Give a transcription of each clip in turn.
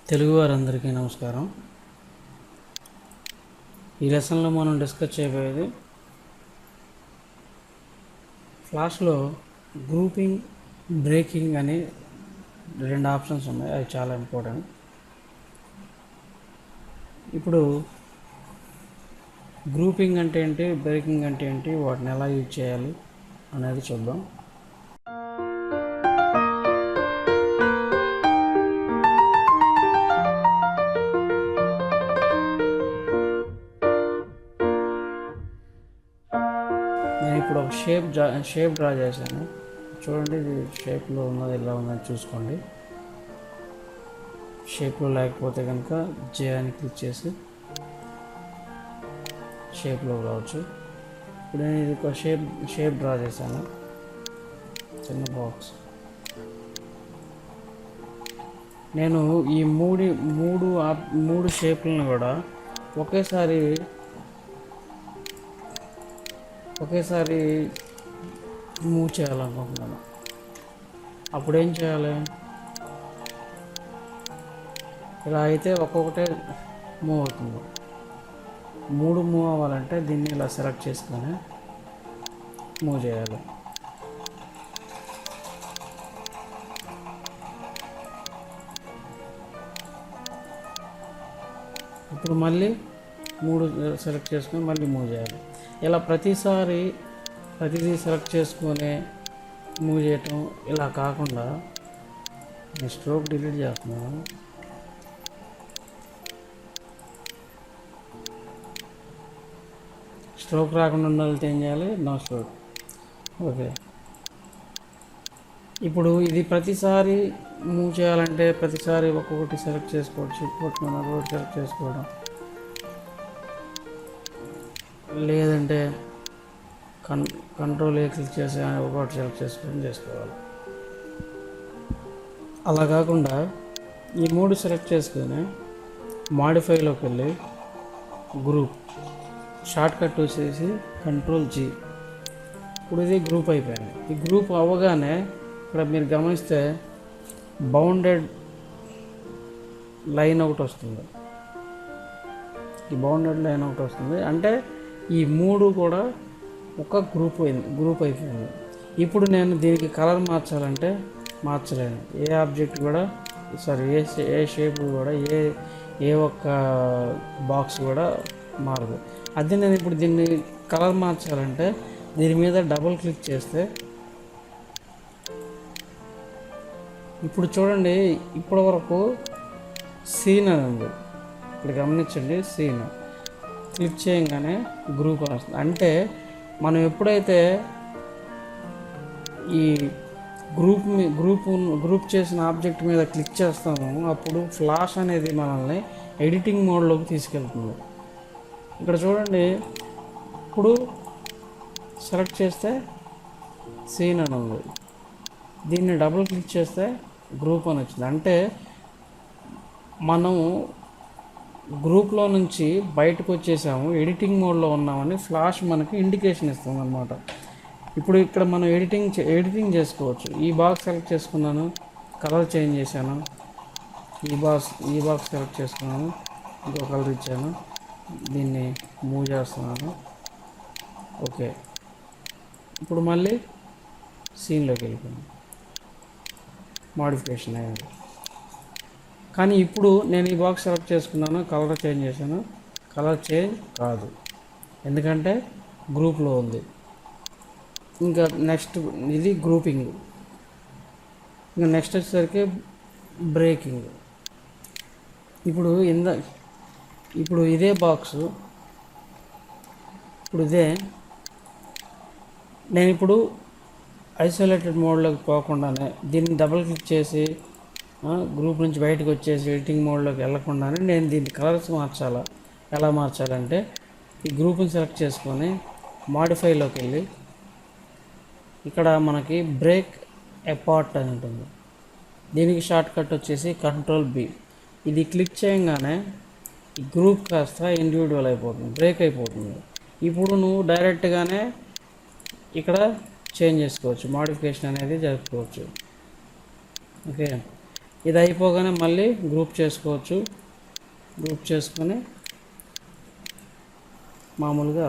తెలుగు వారందరికీ నమస్కారం. ఈ లెసన్లో మనం డిస్కస్ చేయబోయేది ఫ్లాష్లో గ్రూపింగ్, బ్రేకింగ్ అని రెండు ఆప్షన్స్ ఉన్నాయి. అవి చాలా ఇంపార్టెంట్. ఇప్పుడు గ్రూపింగ్ అంటే ఏంటి, బ్రేకింగ్ అంటే ఏంటి, వాటిని ఎలా యూజ్ చేయాలి అనేది చూద్దాం. నేను ఇప్పుడు ఒక షేప్ డ్రా చేశాను. చూడండి, ఇది షేప్లో ఉన్నది ఎలా ఉందని చూసుకోండి. షేప్లో లేకపోతే కనుక జే అని క్లిక్ చేసి షేప్లో రావచ్చు. ఇప్పుడు నేను ఇది ఒక షేప్ డ్రా చేశాను, చిన్న బాక్స్. నేను ఈ మూడు షేప్లను కూడా ఒకేసారి మూవ్ చేయాలనుకుంటున్నాను. అప్పుడు ఏం చేయాలి? ఇలా అయితే ఒక్కొక్కటే మూవ్ అవుతుంది. మూవ్ అవ్వాలంటే దీన్ని ఇలా సెలెక్ట్ చేసుకొని మూవ్ చేయాలి. ఇప్పుడు మళ్ళీ సెలెక్ట్ చేసుకొని మళ్ళీ మూవ్ చేయాలి. ఇలా ప్రతిదీ సెలెక్ట్ చేసుకొని మూవ్ చేయటం ఇలా కాకుండా నేను స్ట్రోక్ డిలీట్ చేస్తున్నాను. స్ట్రోక్ రాకుండా ఉండాలంటే ఏం చేయాలి? No stroke. ఓకే. ఇప్పుడు ఇది ప్రతిసారి మూవ్ చేయాలంటే ప్రతిసారి ఒక్కొక్కటి సెలెక్ట్ చేసుకోవచ్చు. ఒకటి సెలెక్ట్ చేసుకోవడం, లేదంటే కంట్రోల్ ఏ క్లిక్ చేసి ఒకటి సెలెక్ట్ చేసుకోవాలి. అలా కాకుండా ఈ మూడు సెలెక్ట్ చేసుకొని మాడిఫైలోకి వెళ్ళి గ్రూప్ షార్ట్ కట్ వచ్చేసి కంట్రోల్ G. ఇప్పుడు ఇది గ్రూప్ అయిపోయింది. ఈ గ్రూప్ అవ్వగానే ఇక్కడ మీరు గమనిస్తే బౌండెడ్ లైన్ ఒకటి వస్తుంది. అంటే ఈ మూడు కూడా ఒక గ్రూప్ అయిపోయింది. ఇప్పుడు నేను దీనికి కలర్ మార్చాలంటే మార్చలేను. ఏ ఆబ్జెక్ట్ కూడా ఏ షేప్ కూడా ఏ ఒక్క బాక్స్ కూడా మారదు. అదే నేను ఇప్పుడు దీన్ని కలర్ మార్చాలంటే దీని మీద డబుల్ క్లిక్ చేస్తే ఇప్పుడు చూడండి, ఇప్పటి వరకు సీన్ అని ఉంది. ఇక్కడ గమనించండి, సీన్ క్లిక్ చేయగానే గ్రూప్ వస్తుంది. అంటే మనం ఎప్పుడైతే ఈ గ్రూప్ చేసిన ఆబ్జెక్ట్ మీద క్లిక్ చేస్తామో అప్పుడు ఫ్లాష్ అనేది మనల్ని ఎడిటింగ్ మోడ్లోకి తీసుకెళ్తుంది. ఇక్కడ చూడండి, ఇప్పుడు సెలెక్ట్ చేస్తే సీన్ అని ఉంది. దీన్ని డబుల్ క్లిక్ చేస్తే గ్రూప్ అని వచ్చింది. అంటే మనం గ్రూప్లో నుంచి బయటకు వచ్చేసాము, ఎడిటింగ్ మోడ్లో ఉన్నామని ఫ్లాష్ మనకి ఇండికేషన్ ఇస్తుంది అన్నమాట. ఇప్పుడు ఇక్కడ మనం ఎడిటింగ్ చేసుకోవచ్చు. ఈ బాక్స్ సెలెక్ట్ చేసుకున్నాను, కలర్ చేంజ్ చేశాను. ఈ బాక్స్ సెలెక్ట్ చేసుకున్నాను, ఇంకో కలర్ ఇచ్చాను, దీన్ని మూవ్ చేస్తున్నాను. ఓకే. ఇప్పుడు మళ్ళీ సీన్లోకి వెళ్ళిపోయాను, మాడిఫికేషన్ అయ్యింది. కానీ ఇప్పుడు నేను ఈ బాక్స్ సెలెక్ట్ చేసుకున్నాను, కలర్ చేంజ్ చేశాను, కలర్ చేంజ్ కాదు, ఎందుకంటే గ్రూప్లో ఉంది. ఇంకా నెక్స్ట్ ఇది గ్రూపింగ్. ఇంకా నెక్స్ట్ వచ్చేసరికి బ్రేకింగ్. ఇప్పుడు ఇదే బాక్స్, నేను ఇప్పుడు ఐసోలేటెడ్ మోడ్లోకి పోకుండానే దీన్ని డబుల్ క్లిక్ చేసి గ్రూప్ నుంచి బయటకు వచ్చేసి ఎడిటింగ్ మోడ్లోకి వెళ్ళకుండానే నేను దీన్ని కలర్స్ ఎలా మార్చాలంటే ఈ గ్రూప్ని సెలెక్ట్ చేసుకొని మాడిఫైలోకి వెళ్ళి ఇక్కడ మనకి బ్రేక్ అపార్ట్ అని ఉంటుంది. దీనికి షార్ట్ కట్ వచ్చేసి కంట్రోల్ B. ఇది క్లిక్ చేయగానే ఈ గ్రూప్ కాస్త ఇండివిజువల్ అయిపోతుంది, బ్రేక్ అయిపోతుంది. ఇప్పుడు నువ్వు డైరెక్ట్గానే ఇక్కడ చేంజ్ చేసుకోవచ్చు, మాడిఫికేషన్ అనేది జరుపుకోవచ్చు. ఓకే. ఇది అయిపోగానే మళ్ళీ గ్రూప్ చేసుకోవచ్చు. గ్రూప్ చేసుకొని మామూలుగా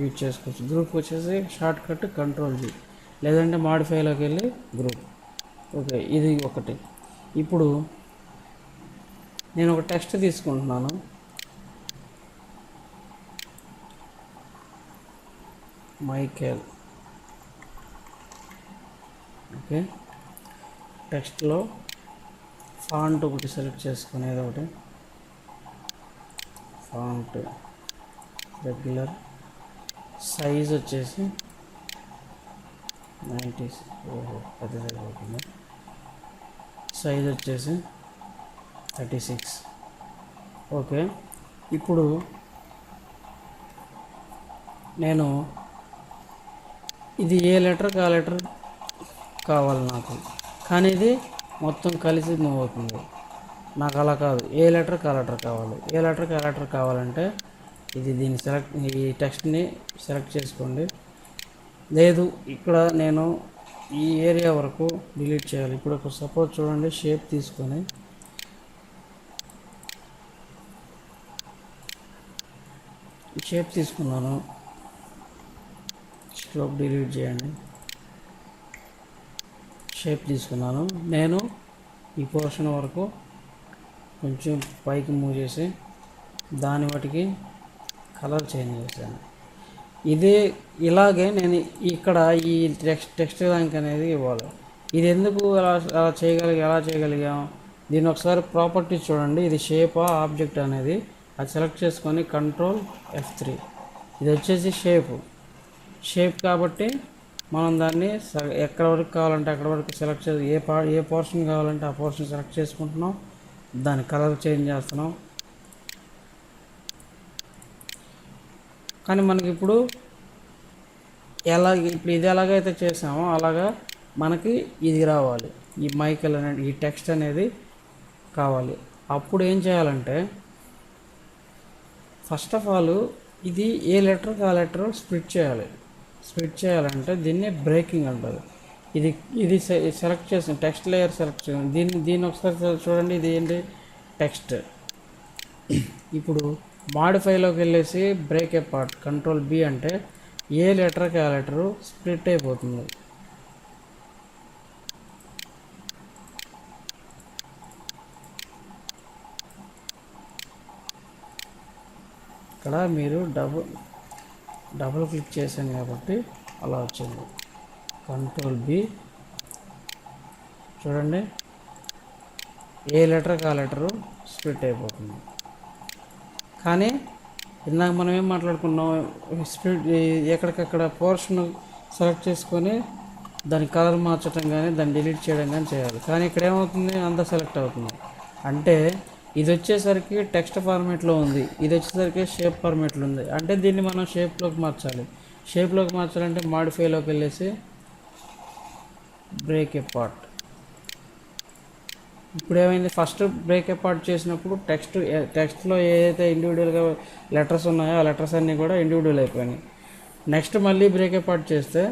యూజ్ చేసుకోవచ్చు. గ్రూప్ వచ్చేసి షార్ట్ కట్ Ctrl+G, లేదంటే మాడిఫైలోకి వెళ్ళి గ్రూప్. ఓకే, ఇది ఒకటి. ఇప్పుడు నేను ఒక టెక్స్ట్ తీసుకుంటున్నాను. మైకేల్. ఓకే, టెక్స్ట్లో ఫాంట్ ఒకటి సెలెక్ట్ చేసుకునేది ఒకటి. ఫాంట్ రెగ్యులర్, సైజ్ వచ్చేసి 90. పెద్ద సైజ్ అవుతుంది. సైజ్ వచ్చేసి 36. ఓకే, ఇప్పుడు నేను ఇది ఏ లెటర్కి ఆ లెటర్ కావాలి నాకు, కానీ ఇది మొత్తం కలిసి మూవ్ అవుతుంది. నాకు అలా కాదు, ఏ లెటర్కి ఆ లెటర్ కావాలి. ఏ లెటర్కి ఆ లెటర్ కావాలంటే ఇది దీన్ని ఈ టెక్స్ట్ని సెలెక్ట్ చేసుకోండి. లేదు, ఇక్కడ నేను ఈ ఏరియా వరకు డిలీట్ చేయాలి. ఇప్పుడు ఒక సపోజ్ చూడండి, షేప్ తీసుకొని షేప్ తీసుకున్నాను. స్ట్రోక్ డిలీట్ చేయండి. షేప్ తీసుకున్నాను. నేను ఈ పోర్షన్ వరకు కొంచెం పైకి మూవ్ చేసి దాని వాటికి కలర్ చేంజ్ చేశాను. ఇలాగే నేను ఇక్కడ ఈ టెక్స్ట్ ర్యాంక్ అనేది ఇవ్వాలి. ఇది ఎందుకు ఎలా చేయగలిగాం? దీన్ని ఒకసారి ప్రాపర్టీస్ చూడండి. ఇది షేపా ఆబ్జెక్ట్ అనేది, అది సెలెక్ట్ చేసుకొని Ctrl+F3. ఇది వచ్చేసి షేప్ కాబట్టి మనం దాన్ని ఎక్కడ వరకు కావాలంటే అక్కడ వరకు సెలెక్ట్ చేసి ఏ పోర్షన్ కావాలంటే ఆ పోర్షన్ సెలెక్ట్ చేసుకుంటున్నాం. దాని కలర్ చేంజ్ చేస్తున్నాం. కానీ మనకి ఇప్పుడు ఇది ఎలాగైతే చేసామో అలాగా మనకి ఇది రావాలి. ఈ మైకేల్ అనేది, ఈ టెక్స్ట్ అనేది కావాలి. అప్పుడు ఏం చేయాలంటే, ఫస్ట్ ఆఫ్ ఆల్ ఇది ఏ లెటర్కి ఆ లెటర్ స్ప్లిట్ చేయాలంటే దీన్ని బ్రేకింగ్ అంటారు. ఇది సెలెక్ట్ చేసిన టెక్స్ట్ లేయర్ సెలెక్ట్ చేయండి. దీన్ని ఒకసారి చూడండి. ఇది ఏంటి? టెక్స్ట్. ఇప్పుడు మాడిఫైలోకి వెళ్ళేసి బ్రేక్ ఏ పార్ట్ Ctrl+B అంటే ఏ లెటర్కి ఆ లెటరు స్ప్లిట్ అయిపోతుంది. ఇక్కడ మీరు డబుల్ క్లిక్ చేశాను కాబట్టి అలా వచ్చింది. Ctrl+B చూడండి, ఏ లెటర్కి ఆ లెటరు స్ప్లిట్ అయిపోతుంది. కానీ ఇందాక మనం ఏం మాట్లాడుకున్నాం, స్ప్లిట్ ఎక్కడికక్కడ పోర్షన్ సెలెక్ట్ చేసుకొని దాని కలర్ మార్చడం కానీ దాన్ని డిలీట్ చేయడం కానీ చేయాలి. కానీ ఇక్కడ ఏమవుతుంది, అంతా సెలెక్ట్ అవుతుంది. అంటే ఇది వచ్చేసరికి టెక్స్ట్ ఫార్మేట్లో ఉంది, ఇది వచ్చేసరికి షేప్ ఫార్మేట్లో ఉంది. అంటే దీన్ని మనం షేప్లోకి మార్చాలి. షేప్లోకి మార్చాలంటే మాడిఫైలోకి వెళ్ళేసి బ్రేక్ ఏ పార్ట్. ఇప్పుడు ఏమైంది, ఫస్ట్ బ్రేక్ ఏ పార్ట్ చేసినప్పుడు టెక్స్ట్లో ఏదైతే ఇండివిజువల్గా లెటర్స్ ఉన్నాయో ఆ లెటర్స్ అన్నీ కూడా ఇండివిజువల్ అయిపోయినాయి. నెక్స్ట్ మళ్ళీ బ్రేక్ ఏ పార్ట్ చేస్తే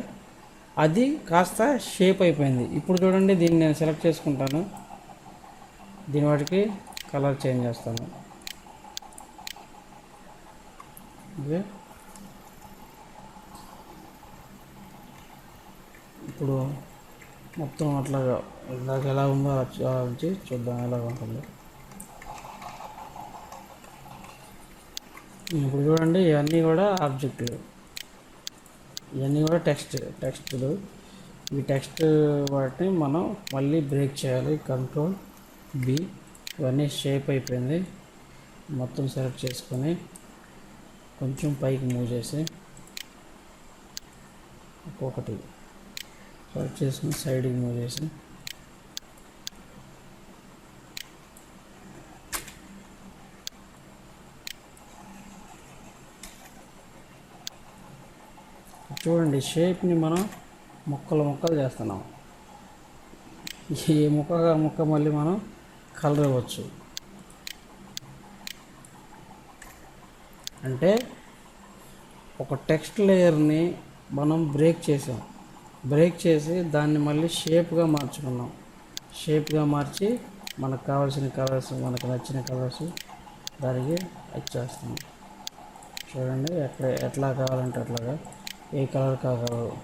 అది కాస్త షేప్ అయిపోయింది. ఇప్పుడు చూడండి, దీన్ని నేను సెలెక్ట్ చేసుకుంటాను. దీని వాటికి కలర్ చేంజ్ చేస్తాను. ఓకే, ఇప్పుడు మొత్తం అట్లాగా ఇందాక ఎలా ఉందో అలా ఉంచి చూద్దాం ఎలా ఉంటుందో. ఇప్పుడు చూడండి, ఇవన్నీ కూడా ఆబ్జెక్టులు, ఇవన్నీ కూడా టెక్స్టులు. ఈ టెక్స్ట్ వాటిని మనం మళ్ళీ బ్రేక్ చేయాలి. Ctrl+B. ఇవన్నీ షేప్ అయిపోయింది. మొత్తం సెలెక్ట్ చేసుకొని కొంచెం పైకి మూవ్ చేసి ఒక్కొక్కటి సెలెక్ట్ చేసుకుని సైడ్కి మూవ్ చేసి చూడండి, షేప్ని మనం ముక్కలు చేస్తున్నాం. ఈ ముక్క మళ్ళీ మనం కలర్ ఇవ్వచ్చు. అంటే ఒక టెక్స్ట్ లేయర్ని మనం బ్రేక్ చేసి దాన్ని మళ్ళీ షేప్గా మార్చుకున్నాం. షేప్గా మార్చి మనకు కావాల్సిన కలర్స్, మనకు నచ్చిన కలర్స్ దానికి ఇచ్చేస్తాం. చూడండి ఎట్లా కావాలంటే అట్లాగా ఏ కలర్ కాగలరు.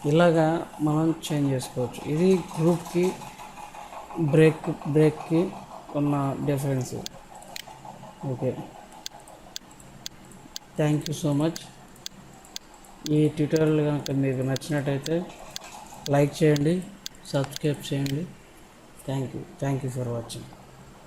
ఇలాగా మనం చేంజ్ చేసుకోవచ్చు. ఇది గ్రూప్కి బ్రేక్కి ఉన్న difference. Okay, thank you so much. ఈ ట్యూటోరియల్ కనుక మీకు నచ్చినట్టయితే లైక్ చేయండి, సబ్స్క్రైబ్ చేయండి. Thank you for watching.